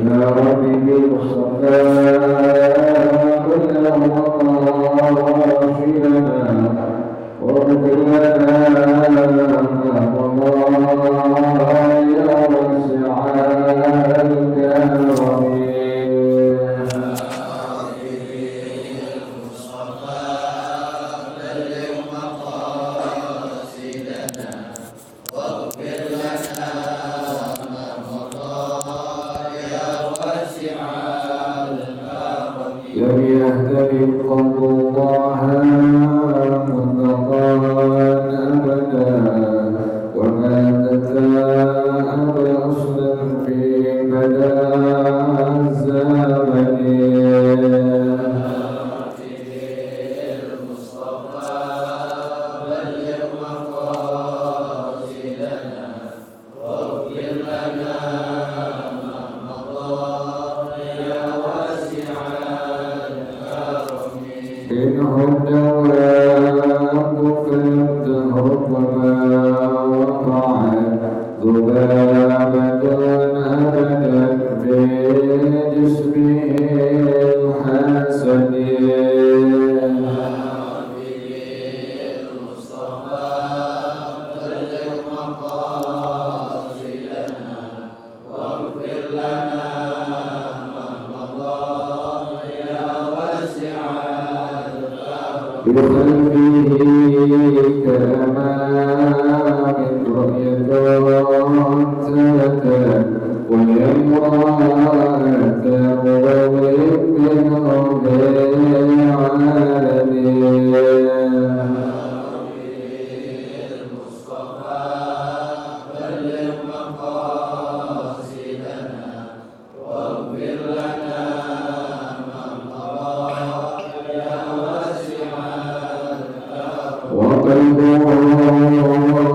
يا ربي بالمصطفى كل مقاصدنا واغفر لنا والله يا واسع الكرم لم يهتدي قلب الله مطلقا أبدا وما تثاءب أصلا في بدا الزمن إنه الدواب فلتهرب وما وقعت ذبابة أبدا بجسمه الحسن بقلبه كأمام رؤية ثبتا ويمرأة وضرب من أرض العالمين وقلبه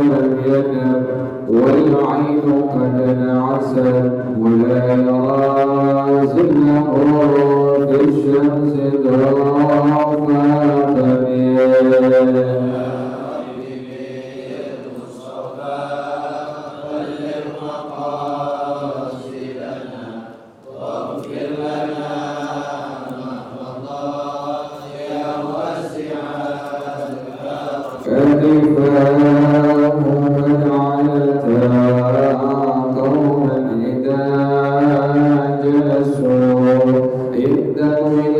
لم ينم والعين قد انعست ولا يرى زله بالشمس ضعفا فكفاه من علتا قوما إذا جلسوا عند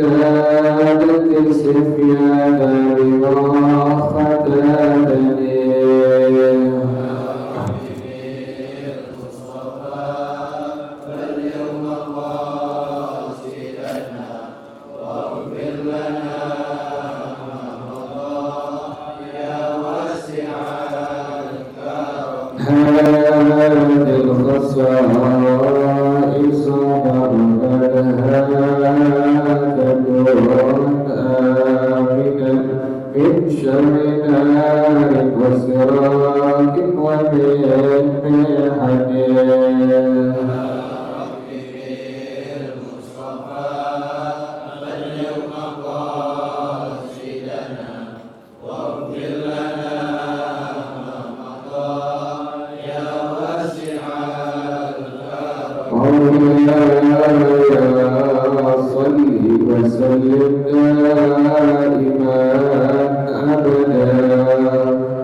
ولادة السفيان بما ختانني هذه الخصائص وقدها تكون آمنا من شر نار وسراق ومن محن صل وسلم دائما أبدا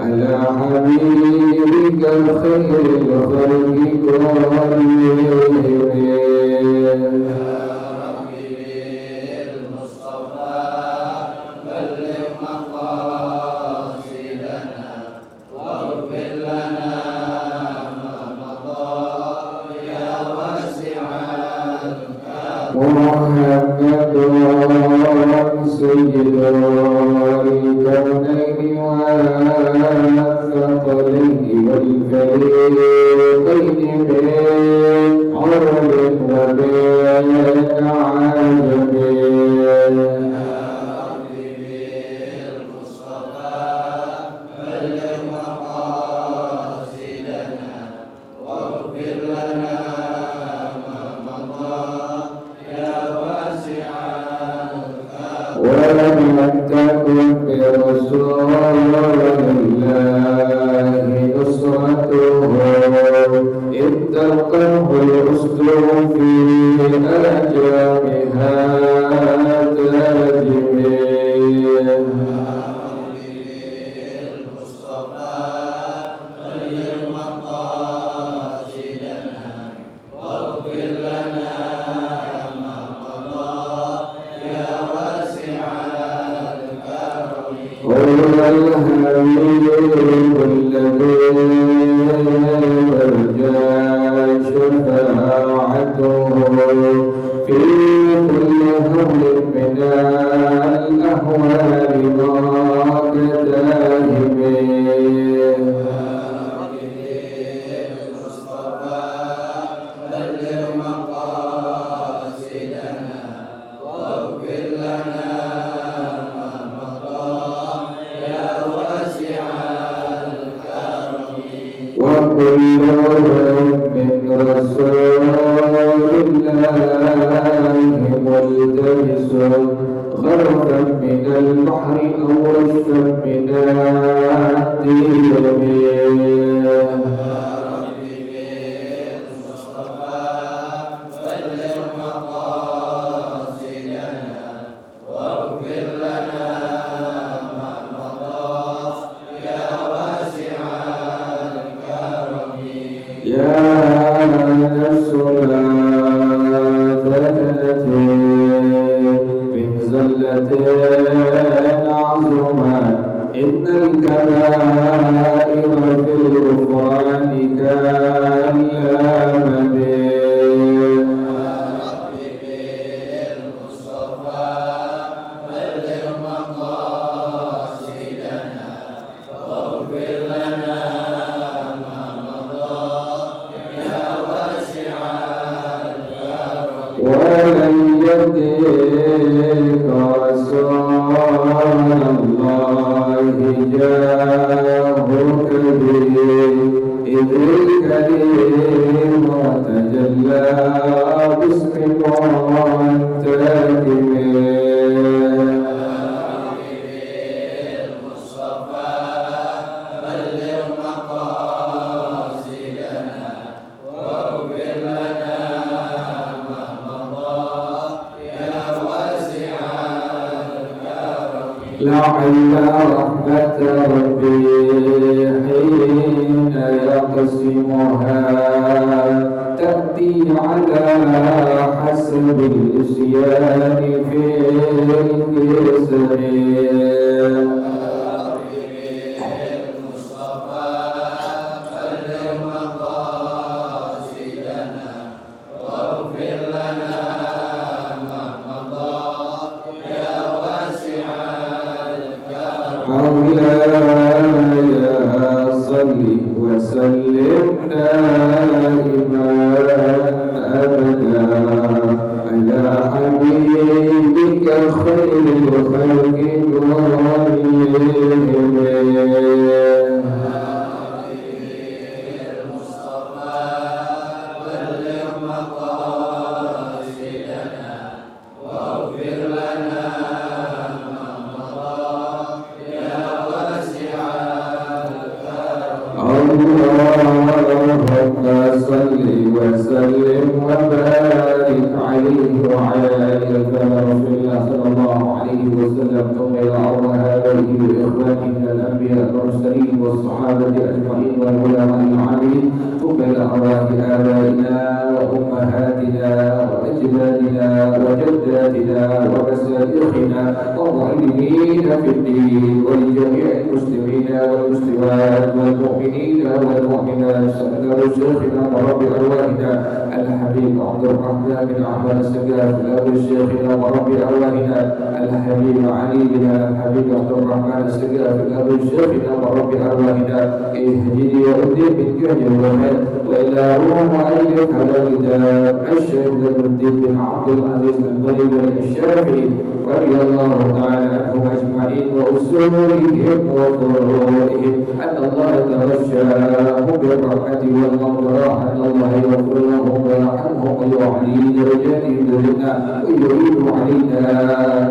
على حبيبك خير الخلق كلهم محمد سيد الكونين والثقلين والفريقين من عرب وبين عجم ولم تكن برسول الله نصرته يا نفس لا تكنتي من زلة عظما إن الكبائر في الغفران كالأمم ولن يهديك رسول الله جاهك به إذ الكريم تجلى باسم منتكم لعل رحمة ربي حين يقسمها تأتي على حسب الإسيان في الكسر مولاي صل وسلم دائما أبدا على حبيبك خير الخلق كلهم اللهم صل وسلم وبارك عليه وعلى آله رسول الله صلى الله عليه وسلم ثم إلى أرواح آبائه وإخوانه من الأنبياء والمرسلين والصحابة أجمعين والعلماء العاملين ثم إلى أرواح آبائنا وأمهاتنا وأجدادنا وجداتنا ومشايخنا والمعلمين في الدين ولجميع المسلمين والمسلمات والمؤمنين والمؤمنات سأل شيخنا ورب أرواحنا الحبيب عبد الرحمن بن أحمد السقاف أبو شيخنا ورب أرواحنا الحبيب علي بن الحبيب عبد الرحمن السقاف أبو شيخنا ورب أرواحنا اهدني وأهدي من كهج الوحيد وإلى روح مؤلف على كتاب الشيخ الدين بن عبد العزيز بن طيب الشافعي رضي الله تعالى عنهم أجمعين وأصولهم وفروعهم أن الله يتغشاهم بالرحمة والمغفرة أن الله يغفر لهم ويرحمهم ويعلي درجاتهم لنا ويعيد علينا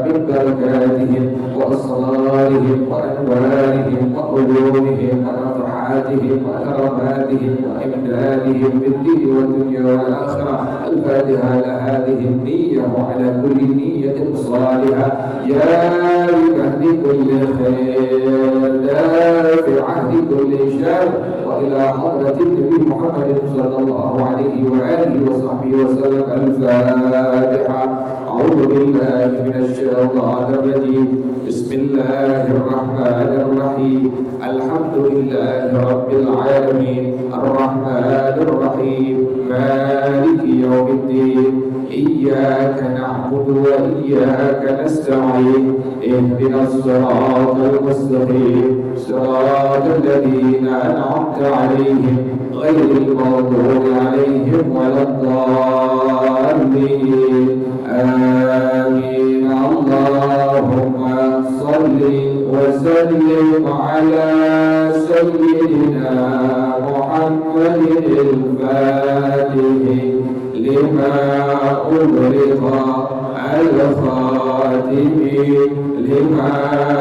من بركاتهم وأسرارهم وأنوارهم وعلومهم ونفحاتهم وكراماتهم وإمدادهم بالدين والدنيا والآخرة. الفاتحة على هذه النية وعلى كل نية صالحة يا لمهد كل خير لا في عهد كل شر وإلى حضرة النبي محمد صلى الله عليه وآله وصحبه وسلم. الفاتحة. أعوذ بالله من الشيطان الرجيم. بسم الله الرحمن الرحيم. الحمد لله رب العالمين الرحمن الرحيم مالك يوم الدين إياك نعبد وإياك نستعين اهدنا الصراط المستقيم صراط الذين أنعمت عليهم غير المغضوب عليهم ولا الضالين آمين. اللهم صل وسلم على سيدنا محمد الفاتح لما أغلق الخاتم لما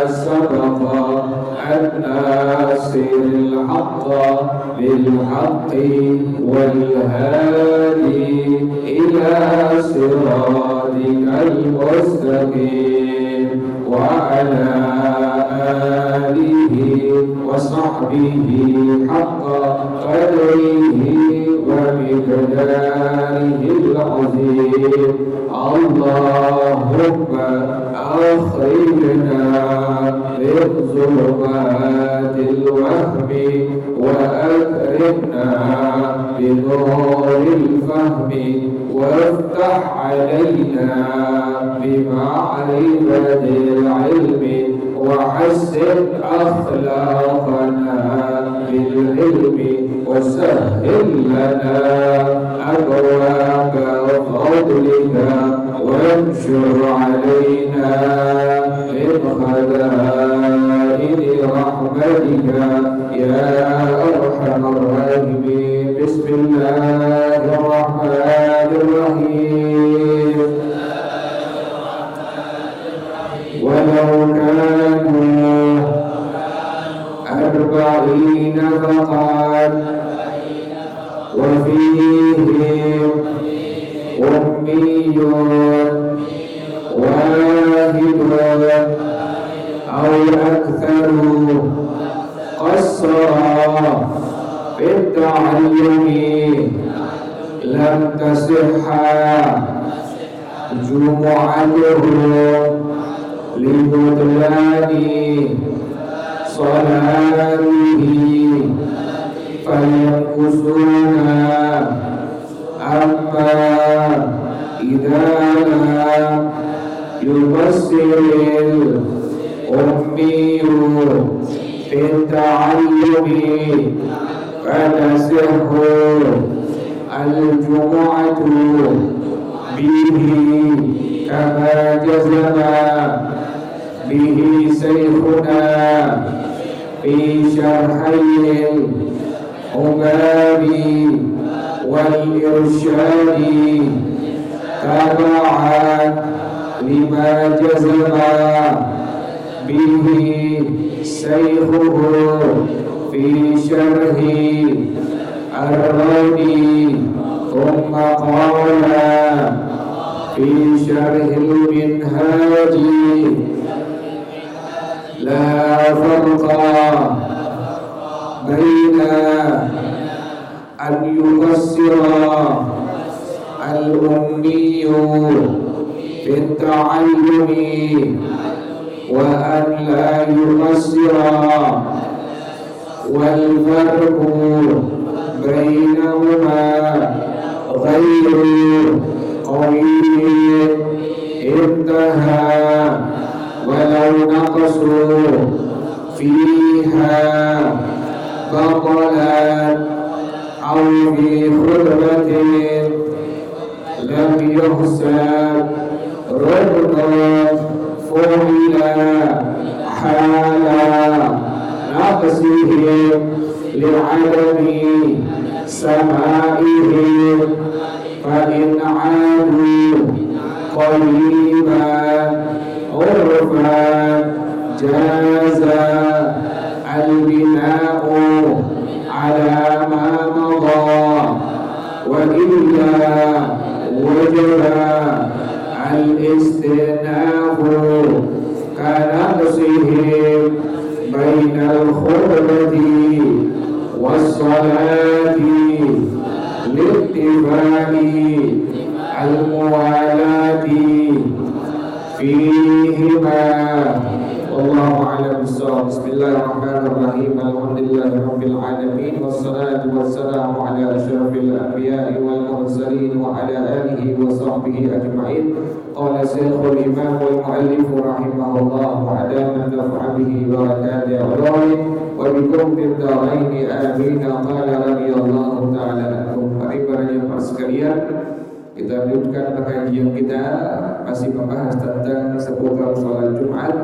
سبق الناصر الحق بالحق والهادي إلى صراطك المستقيم وعلى آله وصحبه حق قدره وجلاله العظيم اللهم أخرجنا من ظلمات الوهم وأكرمنا بنور الفهم وافتح علينا بمعرفة العلم وحسن أخلاقنا بالعلم وسهل لنا أبواب فضلك وانشر علينا من خزائن رحمتك يا أرحم الراحمين. بسم الله الرحمن الرحيم. ولو كانوا 40 فقط وفيهم أمي واحد أو أكثر قصر في التعلم لم تصح جمعتهم لبطلان صلاته فينقصون. أما إذا لم يبصر الأمي في التعلم فتصح الجمعة به كما جزم به شيخنا في شرحي الأمام والإرشاد تبعا لما جزم به شيخه في شرح الرودي. ثم قال في شرح المنهاج لا فرق بين أن يقصر الأمي في التعلم وأن لا يقصر، والفرق بينهما غير قوي انتهى. ولو نقصوا فيها بطلا أو في خطبة لم يحسب ركنا فعل حال نقصهم لعدم سمائهم. فإن عادوا قريبا عرفا جاز البناء على ما مضى، وإلا وجب الاستئناف كنقصهم بين الخطبة والصلاة لاتفاق الموالاة فيهما. والله أعلم بالصواب. بسم الله الرحمن الرحيم. الحمد لله رب العالمين، والصلاة والسلام على أشرف الأنبياء والمرسلين وعلى آله وصحبه أجمعين. قال شيخ الإمام والمؤلف رحمه الله وعدم النفع به بركات علومه وبكم في الدارين آمين. قال رضي الله تعالى عنكم. Mari para jemaah sekalian, kita lanjutkan pengajian kita masih membahas tentang seputar sholat Jumat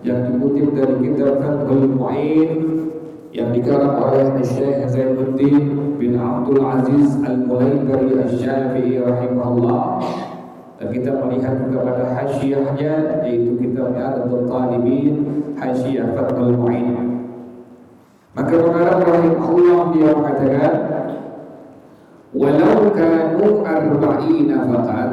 yang dikutip dari kitab Fathul Mu'in yang dikarang oleh Syekh Zainuddin bin Abdul Aziz Al-Mulaykari Asy-Syafi'i rahimahullah. Dan kita melihat kepada hasyiahnya, yaitu kitab I'dadul Talibin Hasyiah Fathul Mu'in. Maka pengarang rahimahullah dia mengatakan, walau kanu arba'ina faqat,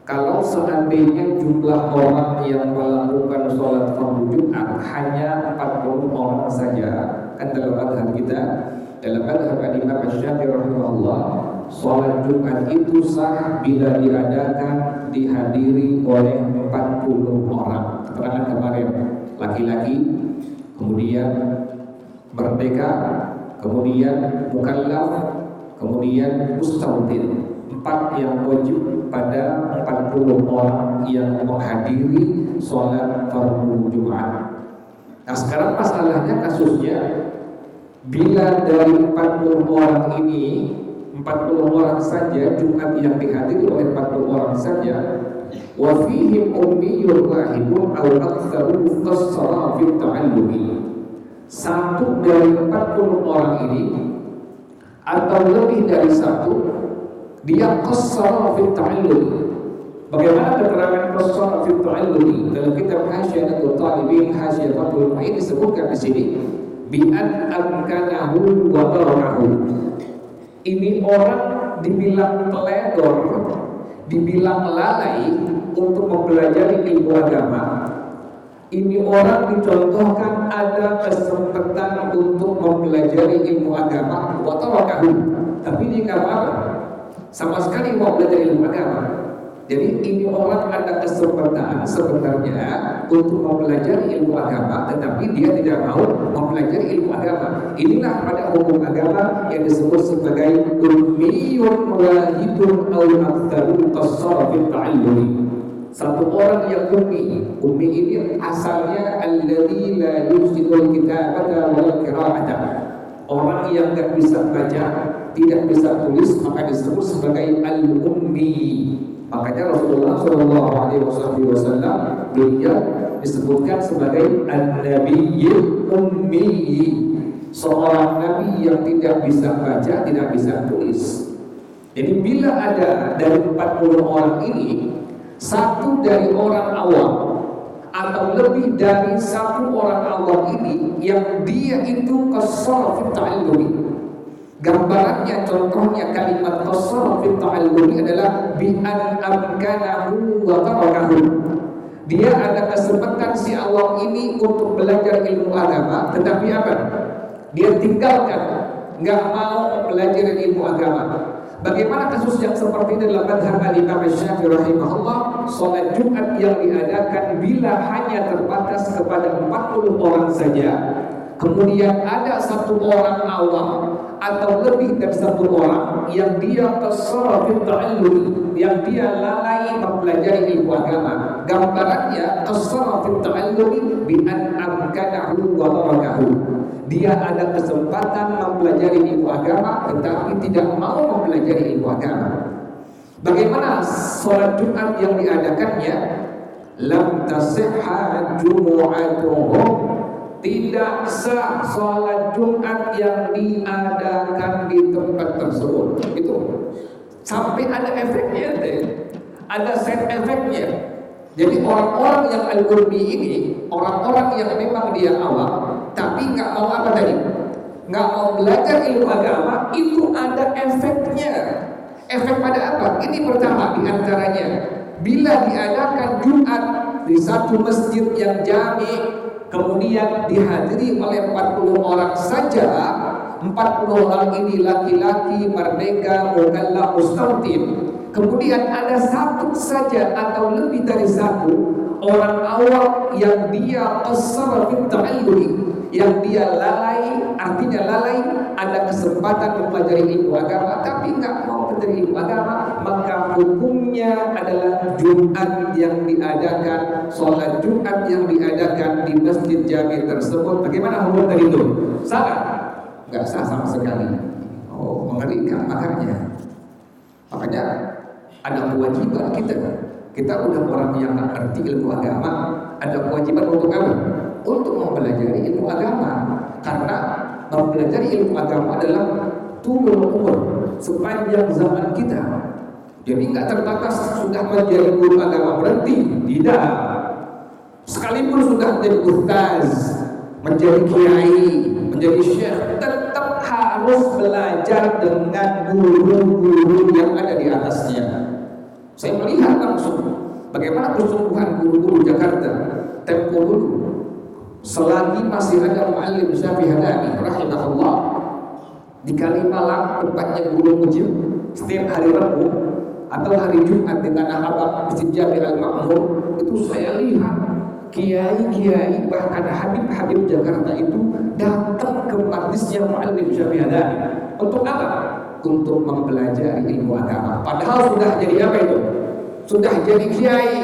kalau seandainya jumlah orang yang melakukan sholat fardu Jumat hanya 40 orang saja, kan dalam madhab kita, dalam madhab Imam Asy-Syafi'i rahimahullah, sholat Jumat itu sah bila diadakan dihadiri oleh 40 orang. Keterangan kemarin, laki-laki, kemudian merdeka, kemudian mukallaf, kemudian mustautin. 4 yang wajib pada 40 orang yang menghadiri sholat fardu Jumat. Nah sekarang masalahnya, kasusnya, bila dari 40 orang ini 40 orang saja Jumat yang dihadiri oleh 40 orang saja, wa fihim ummiyyun wahidun aw aktsaru qassara fi ta'allumi. Satu dari 40 orang ini atau lebih dari satu, dia qassara fi ta'allumi. Bagaimana keterangan qassara fi ta'allumi? Dalam kitab Hasyiatul Talibin, Hasyiatul Mu'in disebutkan di sini, bi an amkanahu wa tarakahu. Ini orang dibilang teledor, dibilang lalai untuk mempelajari ilmu agama. Ini orang dicontohkan ada kesempatan untuk mempelajari ilmu agama, wa tarakahu, tapi dia nggak mau sama sekali mau belajar ilmu agama. Jadi ini orang ada kesempatan sebenarnya untuk mempelajari ilmu agama, tetapi dia tidak mau mempelajari ilmu agama. Inilah pada hukum agama yang disebut sebagai ummiyyun wahidun aw aktsaru qassara fi ta'allumi. Satu orang yang ummi ini asalnya alladzi la yuhsinul kitabata wal qira'ata. Orang yang tidak bisa baca, tidak bisa tulis, maka disebut sebagai al-ummi. Makanya Rasulullah SAW beliau disebutkan sebagai an-nabiyyul ummi, seorang nabi yang tidak bisa baca, tidak bisa tulis. Jadi bila ada dari 40 orang ini, satu dari orang awam atau lebih dari satu orang awam ini yang dia itu qassara fi ta'allumi. Gambarannya, contohnya kalimat qassara fi ta'allumi adalah bi an amkanahu wa tarakahu. Dia ada kesempatan si awam ini untuk belajar ilmu agama, tetapi apa? Dia tinggalkan, nggak mau belajar ilmu agama. Bagaimana kasus yang seperti ini dalam madhab Imam Syafi'i rahimahullah? Salat Jumat yang diadakan bila hanya terbatas kepada 40 orang saja, kemudian ada satu orang awam atau lebih dari satu orang yang dia qassara fi ta'allum, yang dia lalai mempelajari ilmu agama. Gambarannya qassara fi ta'allum bi an amkanahu wa tarakahu. Dia ada kesempatan mempelajari ilmu agama tetapi tidak mau mempelajari ilmu agama. Bagaimana sholat Jumat yang diadakannya? Lam tasihha jumu'atuhum, tidak sah sholat Jumat yang diadakan di tempat tersebut. Itu sampai ada efeknya, ada side efeknya. Jadi orang-orang yang al-ummi ini, orang-orang yang memang dia awam tapi nggak mau apa tadi? Nggak mau belajar ilmu agama, itu ada efeknya. Efek pada apa? Ini pertama diantaranya, bila diadakan Jumat di satu masjid yang jami, kemudian dihadiri oleh 40 orang saja, 40 orang ini laki-laki, merdeka, mukallaf, mustautin. Kemudian ada satu saja atau lebih dari satu orang awam yang dia qassara fi ta'allumi, yang dia lalai, artinya lalai, ada kesempatan mempelajari ilmu agama tapi nggak mau mempelajari ilmu agama, maka hukumnya adalah Jumat yang diadakan, sholat Jumat yang diadakan di masjid jami tersebut. Bagaimana hukum tadi itu? Salah? Nggak sah sama sekali. Oh, mengerikan makanya. Makanya ada kewajiban kita udah orang yang nggak ngerti ilmu agama, ada kewajiban untuk apa? Untuk mempelajari ilmu agama, karena mempelajari ilmu agama adalah tulul umur, sepanjang zaman kita. Jadi nggak terbatas sudah menjadi guru agama berhenti, tidak. Sekalipun sudah menjadi ustaz, menjadi kiai, menjadi syekh, tetap harus belajar dengan guru-guru yang ada di atasnya. Saya melihat langsung bagaimana kesungguhan guru-guru Jakarta tempo dulu. Selagi masih ada Muallim Syafi'i Hadabi rahimahullah di Kalimalang, tempatnya Guru Mujib, setiap hari Rabu atau hari Jumat di Tanah Abang Masjid Jami Al-Ma'mur, itu saya lihat kiai-kiai bahkan habib-habib Jakarta itu datang ke majlisnya Muallim Syafi'i Hadani. Untuk apa? Untuk mempelajari ilmu agama. Padahal sudah jadi apa itu? Sudah jadi kiai,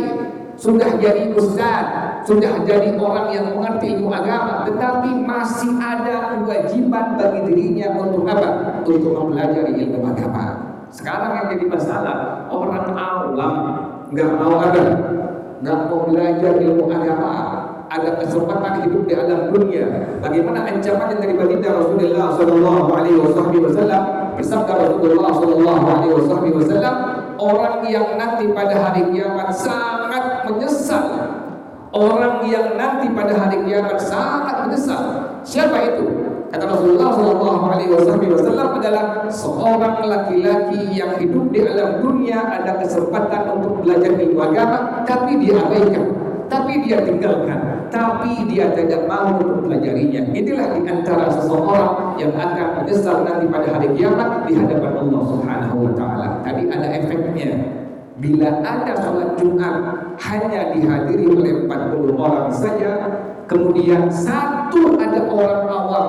sudah jadi ustaz, sudah jadi orang yang mengerti ilmu agama, tetapi masih ada kewajiban bagi dirinya untuk apa? Untuk mempelajari ilmu agama. Sekarang yang jadi masalah, orang awam nggak mau ada, nggak mau belajar ilmu agama, ada kesempatan hidup di alam dunia. Bagaimana ancaman dari baginda Rasulullah Sallallahu Alaihi Wasallam? Bersabda Rasulullah Sallallahu Alaihi Wasallam, orang yang nanti pada hari kiamat sangat menyesal. Orang yang nanti pada hari kiamat sangat menyesal. Siapa itu? Kata Rasulullah SAW adalah seorang laki-laki yang hidup di alam dunia, ada kesempatan untuk belajar ilmu agama, tapi dia abaikan, tapi dia tinggalkan, tapi dia tidak mau untuk pelajarinya. Inilah di antara seseorang yang akan menyesal nanti pada hari kiamat di hadapan Allah Subhanahu wa Ta'ala. Tadi ada efeknya. Bila ada sholat Jumat hanya dihadiri oleh 40 orang saja, kemudian satu ada orang awam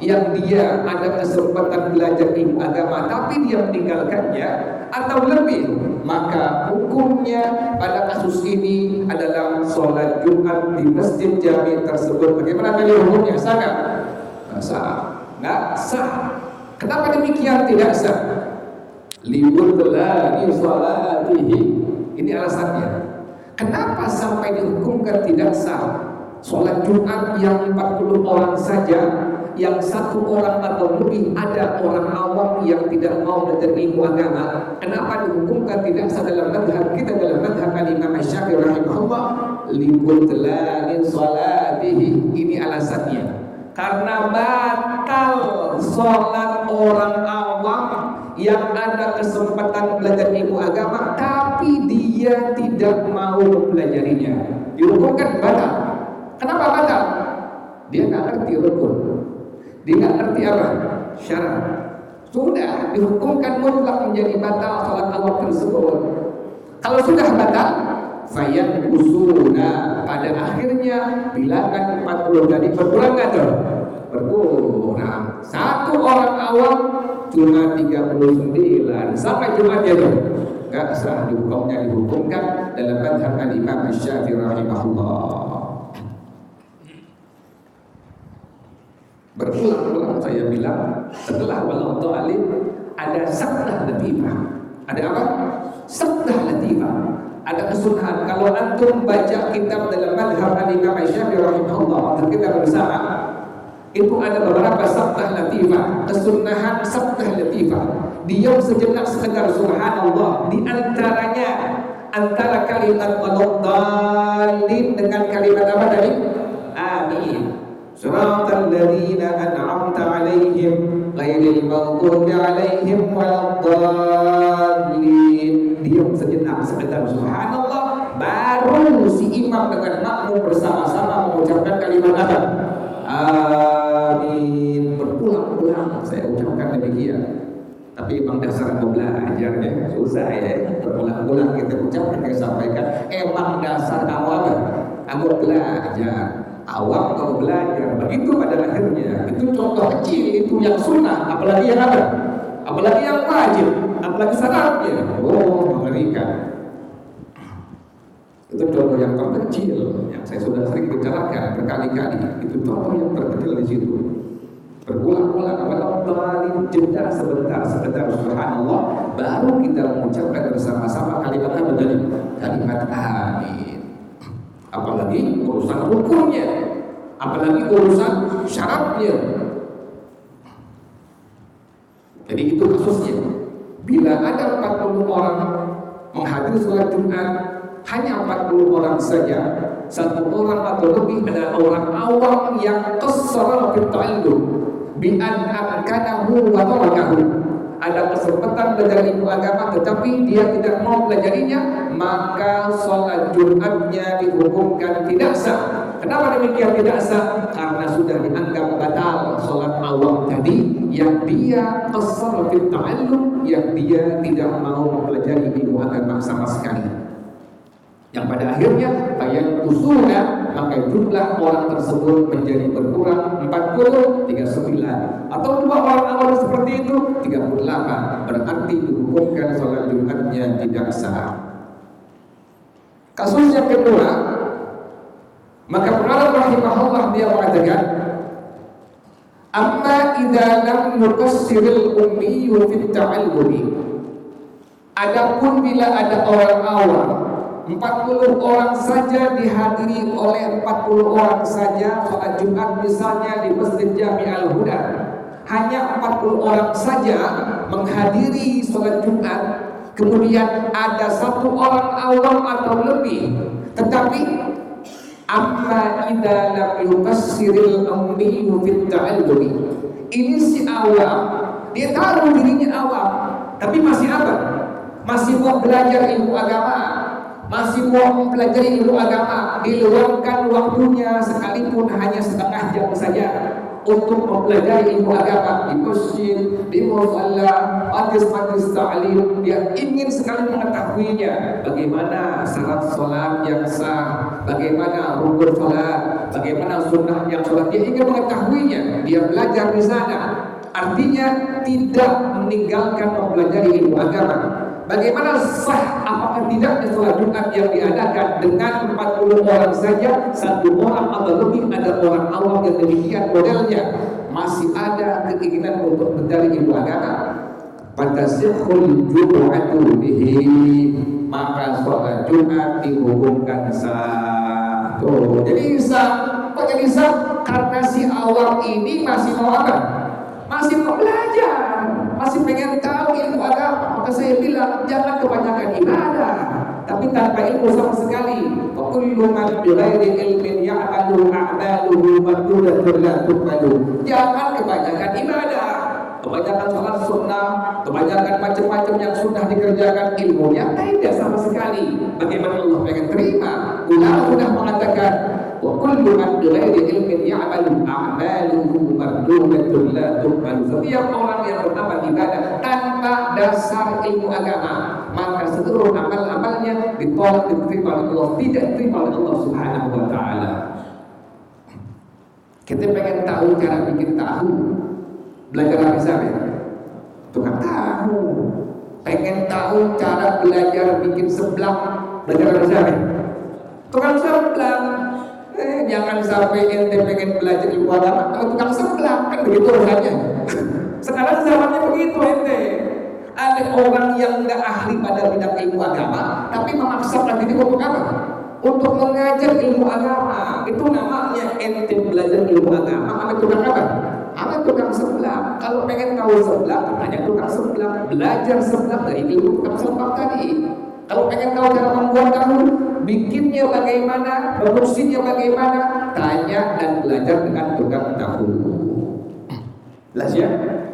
yang dia ada kesempatan belajar ilmu agama tapi dia meninggalkannya atau lebih, maka hukumnya pada kasus ini adalah sholat Jumat di masjid jami tersebut. Bagaimana tadi hukumnya? Sah nggak? Sah. Nggak sah. Kenapa demikian tidak sah? Libutulani sholatihi. Ini alasannya. Kenapa sampai dihukumkan tidak sah sholat Jumat yang 40 orang saja, yang satu orang atau lebih ada orang awam yang tidak mau belajar ilmu agama? Kenapa dihukumkan tidak sah dalam madhab kita, dalam madhab Imam Syafi'i rahimahullah? Libutulani sholatihi. Ini alasannya. Karena batal sholat orang awam yang ada kesempatan belajar ilmu agama tapi dia tidak mau mempelajarinya, dihukumkan batal. Kenapa batal? Dia nggak ngerti rukun, dia nggak ngerti apa? Syarat. Sudah dihukumkan mutlak menjadi batal sholat awam tersebut. Kalau sudah batal, fayan usuna, pada akhirnya bilangan 40 tadi berkurang nggak tuh? Berkurang. Satu orang awam cuma 39 sampai Jumatnya tuh nggak sah, hukumnya dihukumkan dalam madhab Imam Syafi'i rahimahullah. Berulang-ulang saya bilang, setelah walau ta'alim ada sakdah latifah. Ada apa? Sakdah latifah. Ada kesunahan. Kalau antum baca kitab dalam madhab Imam Syafi'i rahimahullah, kita bersama, itu ada beberapa sabdah latifah, kesunahan sabdah latifah. Diam sejenak sekedar subhanallah. Di antaranya antara kalimat waladdallin dengan kalimat apa tadi? Amin. Siratal ladzina an'amta 'alaihim ghairil maghdubi 'alaihim waladdallin. Diam sejenak sekedar subhanallah, baru si imam dengan makmum bersama-sama mengucapkan kalimat apa? Amin. Berulang-ulang saya ucapkan demikian. Tapi emang dasar mau belajar ya, susah ya. Berulang-ulang kita ucapkan, kita sampaikan. Emang dasar kamu apa? Kamu belajar. Awam kamu belajar. Begitu pada akhirnya. Itu contoh kecil, itu yang sunnah. Apalagi yang apa? Apalagi yang wajib. Apalagi syaratnya. Oh, mengerikan. Itu contoh yang terkecil yang saya sudah sering bicarakan berkali-kali. Itu contoh yang terkecil di situ. Berulang-ulang walau ta'alim, jeda sebentar subhanallah, baru kita mengucapkan bersama-sama kalimat apa tadi? Kalimat amin. Apalagi urusan rukunnya, apalagi urusan syaratnya. Jadi itu kasusnya. Bila ada 40 orang menghadiri sholat Jumat, hanya 40 orang saja, satu orang atau lebih adalah orang awam yang qasara fi ta'allum bi an amkanahu wa tarakahu. Ada kesempatan belajar ilmu agama tetapi dia tidak mau pelajarinya, maka sholat Jumatnya dihukumkan tidak sah. Kenapa demikian tidak sah? Karena sudah dianggap batal sholat awam tadi, yang dia qasar fi ta'allum, yang dia tidak mau mempelajari ilmu agama sama sekali. Yang pada akhirnya kayak usulnya, maka jumlah orang tersebut menjadi berkurang 40, 39, atau 2 orang awal seperti itu 38, berarti dihukumkan sholat Jumatnya tidak sah. Kasus yang kedua, maka pengarang rahimahullah dia mengatakan, amma idza lam yuqassiril ummi fi ta'allumi, adapun bila ada orang awam 40 orang saja dihadiri oleh 40 orang saja sholat Jumat misalnya di Masjid Jami Al-Huda, hanya 40 orang saja menghadiri sholat Jumat, kemudian ada 1 orang awam atau lebih, tetapi amma idza lam yuqassiril ummi fi ta'allumi, ini si awam, dia tahu dirinya awam, tapi masih apa? Masih mau belajar ilmu agama, masih mau mempelajari ilmu agama, diluangkan waktunya sekalipun hanya setengah jam saja untuk mempelajari ilmu agama di masjid, di musalla, majlis-majlis ta'lim. Dia ingin sekali mengetahuinya, bagaimana syarat sholat yang sah, bagaimana rukun sholat, bagaimana sunnah yang sholat. Dia ingin mengetahuinya, dia belajar di sana. Artinya tidak meninggalkan mempelajari ilmu agama. Bagaimana sah apakah tidak sholat Jumat yang diadakan dengan 40 orang saja, 1 orang atau lebih ada orang awam yang demikian modelnya, masih ada keinginan untuk mencari ilmu agama, fatasihul jumu'atu bihi, maka sholat Jumat dihukumkan sah. Tuh, jadi sah. Kok jadi sah? Karena si awam ini masih mau apa? Masih mau belajar, masih pengen tahu ilmu agama. Maka saya bilang jangan kebanyakan ibadah tapi tanpa ilmu sama sekali. Wa kullu man bighairi ilmin ya'malu a'maluhu mardudatun la tuqbalu. Jangan kebanyakan ibadah, kebanyakan sholat sunnah, kebanyakan macam-macam yang sudah dikerjakan, ilmunya tidak sama sekali. Bagaimana Allah pengen terima? Ulama sudah mengatakan wa kullu man bighairi ilmin ya'malu a'maluhu mardudatun la tuqbalu. Setiap orang yang beramal ibadah tanpa dasar ilmu agama, maka seluruh amal-amalnya ditolak, diterima oleh Allah, tidak diterima oleh Allah Subhanahu wa taala. Kita pengen tahu cara bikin tahu, belajar apa misalnya? Tukang tahu. Pengen tahu cara belajar bikin seblak, belajar apa misalnya? Tukang seblak. Jangan sampai ente pengen belajar ilmu agama kalau tukang seblak, kan begitu urusannya. Sekarang zamannya begitu ente. Ada orang yang nggak ahli pada bidang ilmu agama, tapi memaksakan diri untuk apa? Untuk mengajar ilmu agama. Itu namanya ente belajar ilmu agama. Ada tukang apa? Ada tukang seblak. Kalau pengen tahu seblak, tanya tukang seblak. Belajar seblak dari ilmu tukang seblak tadi. Kalau pengen tahu cara membuat tahu, bikinnya bagaimana, produksinya bagaimana, tanya dan belajar dengan tukang tahu. Jelas ya?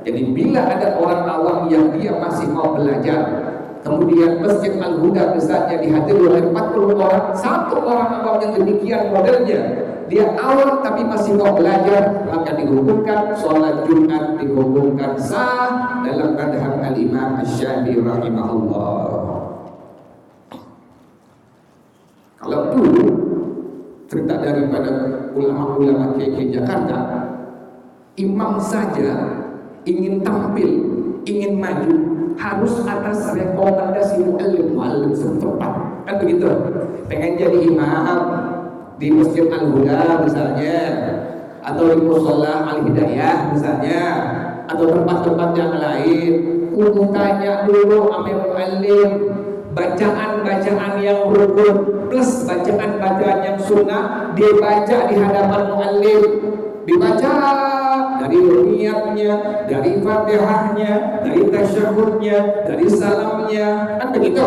Jadi bila ada orang awam yang dia masih mau belajar, kemudian Masjid Al-Huda misalnya dihadiri oleh 40 orang, 1 orang awam yang demikian modelnya, dia awam tapi masih mau belajar, maka dihukumkan sholat Jumat dihukumkan sah dalam madhab al-Imam Asy-Syafi'i rahimahullah. Kalau dulu cerita daripada ulama-ulama KK Jakarta, imam saja ingin tampil, ingin maju, harus atas rekomendasi muallim setempat, kan begitu. Pengen jadi imam di Masjid Al-Huda misalnya, atau di Musholla Al-Hidayah misalnya, atau tempat-tempat yang lain, kudu tanya dulu sama muallim, bacaan-bacaan yang rukun plus bacaan-bacaan yang sunnah dibaca di hadapan muallim, dibaca dari niatnya, dari Fatihahnya, dari tasyahudnya, dari salamnya, kan begitu.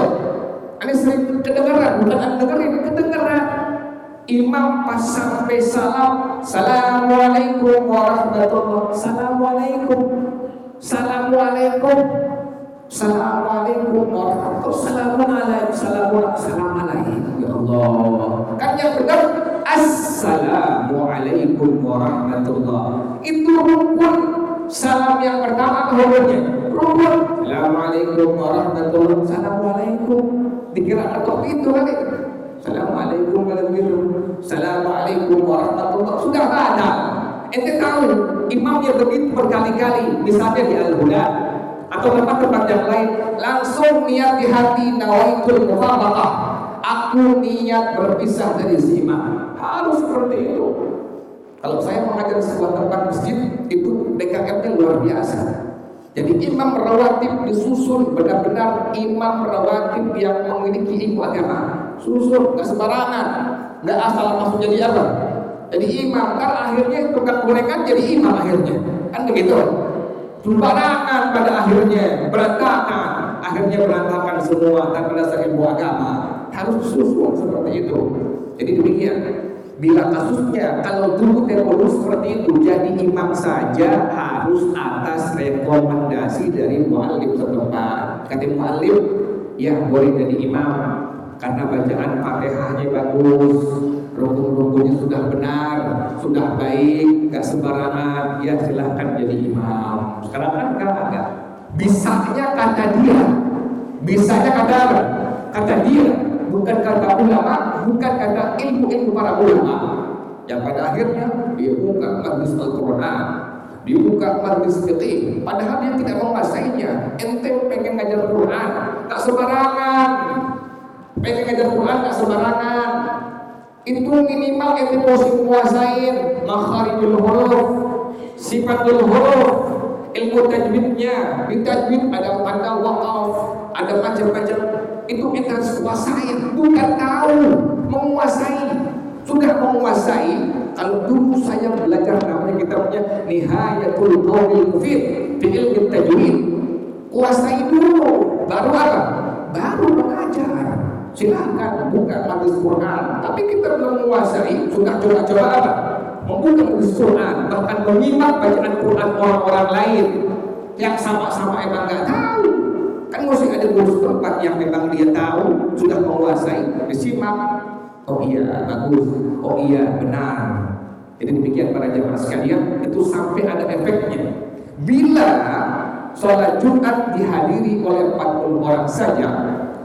Ini sering kedengaran, bukan anda dengerin, kedengaran. Imam pas sampai salam, assalamualaikum warahmatullahi, assalamualaikum, assalamualaikum, assalamualaikum warahmatullahi, assalamualaikum, assalamualaikum, ya Allah. Kan yang benar Assalamualaikum warahmatullah. Itu rukun. Salam yang pertama hukumnya rukun. Assalamualaikum warahmatullah. Assalamualaikum. Dikira atau itu lagi. Assalamualaikum warahmatullah. Assalamualaikum warahmatullah. Sudah ada. Ente tahu imamnya begitu berkali-kali, misalnya di Al-Huda atau tempat-tempat yang lain, langsung niat di hati nawaitul mufabaqah. Aku niat berpisah dari si imam. Harus seperti itu. Kalau saya mengajar sebuah tempat masjid, itu DKM-nya luar biasa. Jadi imam rawatib disusun benar-benar imam rawatib yang memiliki ilmu agama. Susun, nggak sembarangan, nggak asal masuk jadi apa? Jadi imam, kan akhirnya tukang gorengan jadi imam akhirnya, kan begitu. Sembarangan pada akhirnya, berantakan, akhirnya berantakan semua tanpa dasar ilmu agama. Harus susun seperti itu. Jadi demikian. Bila kasusnya kalau dulu terurus seperti itu, jadi imam saja harus atas rekomendasi dari mu'allim setempat. Kata mu'allim, ya boleh jadi imam karena bacaan Fatihahnya bagus, rukun-rukunnya sudah benar, sudah baik, gak sembarangan, ya silahkan jadi imam. Sekarang kan enggak. Bisanya kata dia, bisanya kata apa? Kata dia, bukan kata ulama, bukan kata ilmu para ulama. Yang pada akhirnya dia buka majlis Al-Quran, dibuka majlis fiqih, padahal dia tidak menguasainya. Ente pengen ngajar Quran, tak sembarangan. Pengen ngajar Quran tak sembarangan. Itu minimal ente mesti menguasain makharijul huruf, sifatul huruf, ilmu tajwidnya. Di tajwid ada waqaf, ada macam-macam. Itu ente harus kuasain, bukan tahu, menguasai. Sudah menguasai. Kalau dulu saya belajar namanya kitabnya Nihayatul Qaulil Mufid fi Ilmi Tajwid, kuasai dulu, baru apa? Baru mengajar. Silakan buka majlis Quran. Tapi kita belum menguasai, sudah coba-coba apa? Membuka majlis Quran, bahkan menyimak bacaan Quran orang-orang lain yang sama-sama emang nggak tahu. Kan mesti ada guru tempat yang memang dia tahu, sudah menguasai, disimak. Oh iya, bagus. Oh iya, benar. Jadi demikian para jamaah sekalian, itu sampai ada efeknya. Bila sholat Jumat dihadiri oleh 40 orang saja,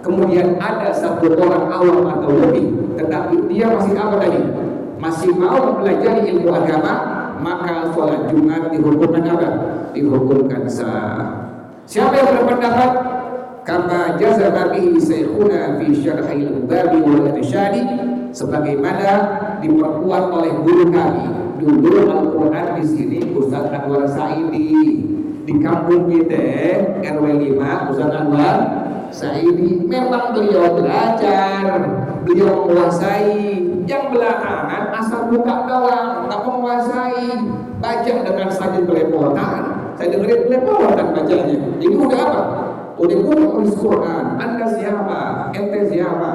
kemudian ada satu orang awam atau lebih, tetapi dia masih apa tadi? Masih mau mempelajari ilmu agama, maka sholat Jumat dihukumkan apa? Dihukumkan sah. Siapa yang berpendapat kama jazama bihi syekhuna fi syarhil babi wal irsyadi, sebagaimana diperkuat oleh guru kami dulu Al-Quran di sini, Ustaz Anwar Saidi, di kampung kita RW 5, Ustaz Anwar Saidi. Memang beliau belajar, beliau menguasai. Yang belakangan asal buka doang, tak menguasai. Baca dengan saja belepotan, saya dengerin belepotan bacanya. Ini udah apa? Udah buka Quran. Anda siapa? Ente siapa?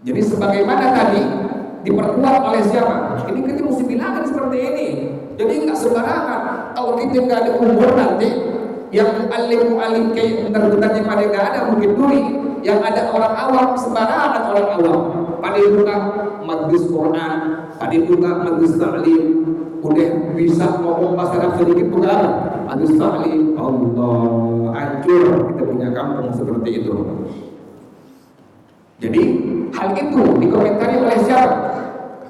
Jadi sebagaimana tadi diperkuat oleh siapa? Ini kita mesti bilangkan seperti ini. Jadi nggak sembarangan. Kalau kita nggak ada umur nanti, yang alim kayak benar-benarnya pada nggak ada, mungkin duri. Yang ada orang awam, sembarangan orang awam. Pada buka majlis Quran, pada buka majlis ta'lim, udah bisa ngomong bahasa Arab sedikit buka apa? Majlis ta'lim. Allah, hancur kita punya kampung seperti itu. Jadi hal itu dikomentari oleh siapa?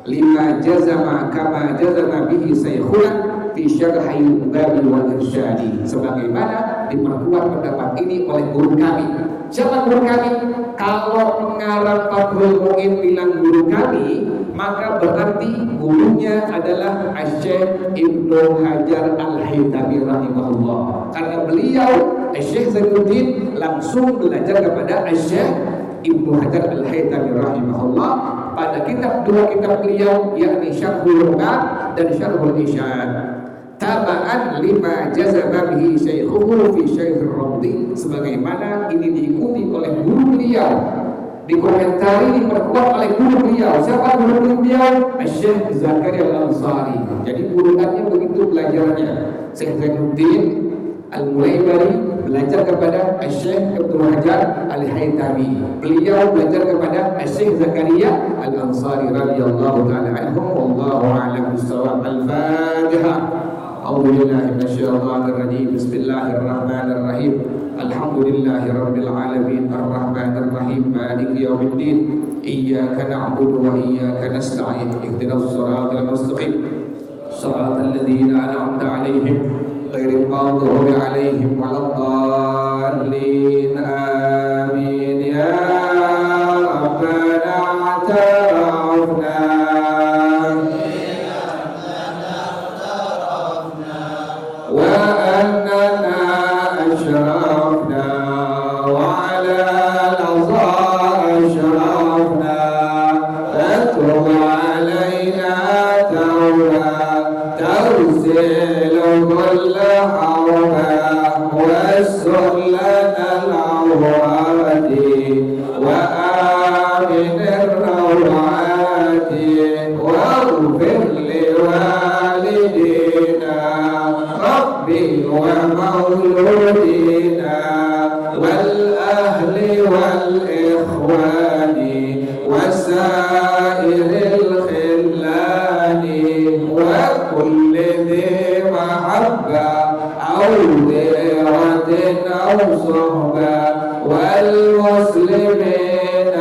Lima jazama kama jazama bihi saykhuna fi syarhil babi wal irsyadi, sebagaimana diperkuat pendapat ini oleh guru kami. Siapa guru kami? Kalau pengarang Fathul Mu'in bilang guru kami, maka berarti gurunya adalah Syekh Ibnu Hajar Al-Haytami rahimahullah. Karena beliau Syekh Zainuddin langsung belajar kepada Syekh Ibnu Hajar Al-Haytami rahimahullah pada dua kitab beliau, yakni Syarhul Muqad dan Syarhul Isyad. Taba'an lima jazaba bihi syaikhuhu fi Syaikhir Ramdi, sebagaimana ini diikuti oleh guru beliau, dikomentari, diperkuat oleh guru beliau. Siapa guru beliau? Syekh Zakaria Al-Ansari. Jadi urutannya begitu belajarnya. Syekh Zainuddin Al-Mulaybari belajar kepada Syekh Ibnu Hajar Al-Haytami. Beliau belajar kepada Syekh Zakaria Al-Ansari radhiyallahu taala anhu. Wallahu a'lam bissawab. Al-Fatihah. A'udzu billahi minasyaitonir rajim. Bismillahirrahmanirrahim. Alhamdulillahi rabbil alamin arrahmanir rahim maliki yaumiddin. Iyyaka na'budu wa iyyaka nasta'in. Ihdinas siratal mustaqim. Shiratal ladzina an'amta 'alaihim ghairil maghdubi 'alaihim waladdallin. Amin. Ya Rabbana ta'afna wa annana ashrafna wa 'ala al-'adha ashrafna fatub 'alaina tawba ترسل كل حربا واسر لنا العورات وآمن الروعات واغفر لوالدينا ربي ومولودينا والأهل والإخوان وسائر الخلان وكل ذي محبة أو ديرة أو صحبة والمسلمين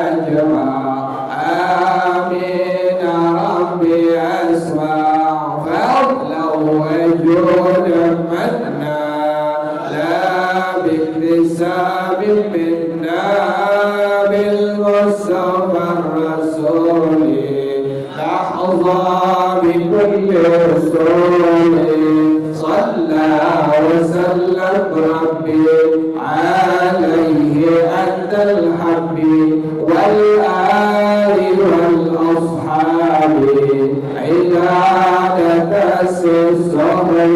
أجمع. آمين ربي أسمع فضلا وجودا منا لا باكتساب منا بالمصطفى الرسول لحظة بكل رسول صلى وسلم ربي عليه أنت الحب والآل والأصحاب عبادة الصبر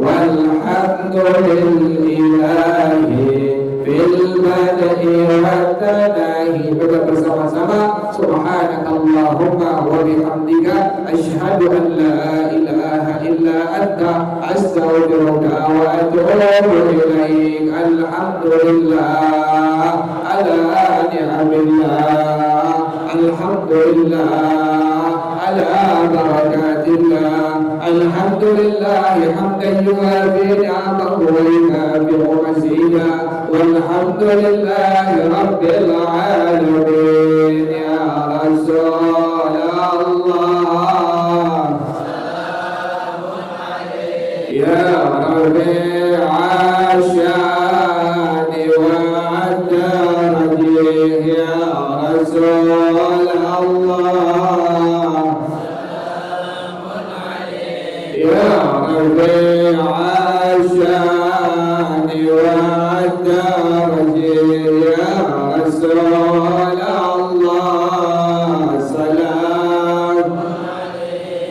والحمد لله في البدء والتناهي. Kita bersama-sama subhanakallahumma wa bihamdika asyhadu an la ilaha illa anta astaghfiruka wa atubu ilaik. Alhamdulillah ala ni'amillah, alhamdulillah ala barakatillah, alhamdulillah hamdan yuwafi ni'amahu wa yukafi'u mazida, walhamdulillahi rabbil alamin. Ya Rasulullah ya Rabbi ashani wa darajih. Ya Rasulullah ya Rabbi ashani wa darajih. Ya Rasulullah salam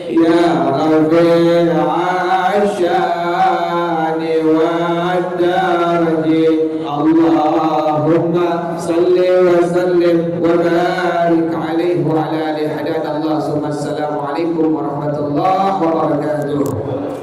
ya Rabbi ashani wa darajih. Allahumma salli wa sallim wa barik alaihi wa ala alihi hadat Allah. Assalamualaikum warahmatullahi wabarakatuh.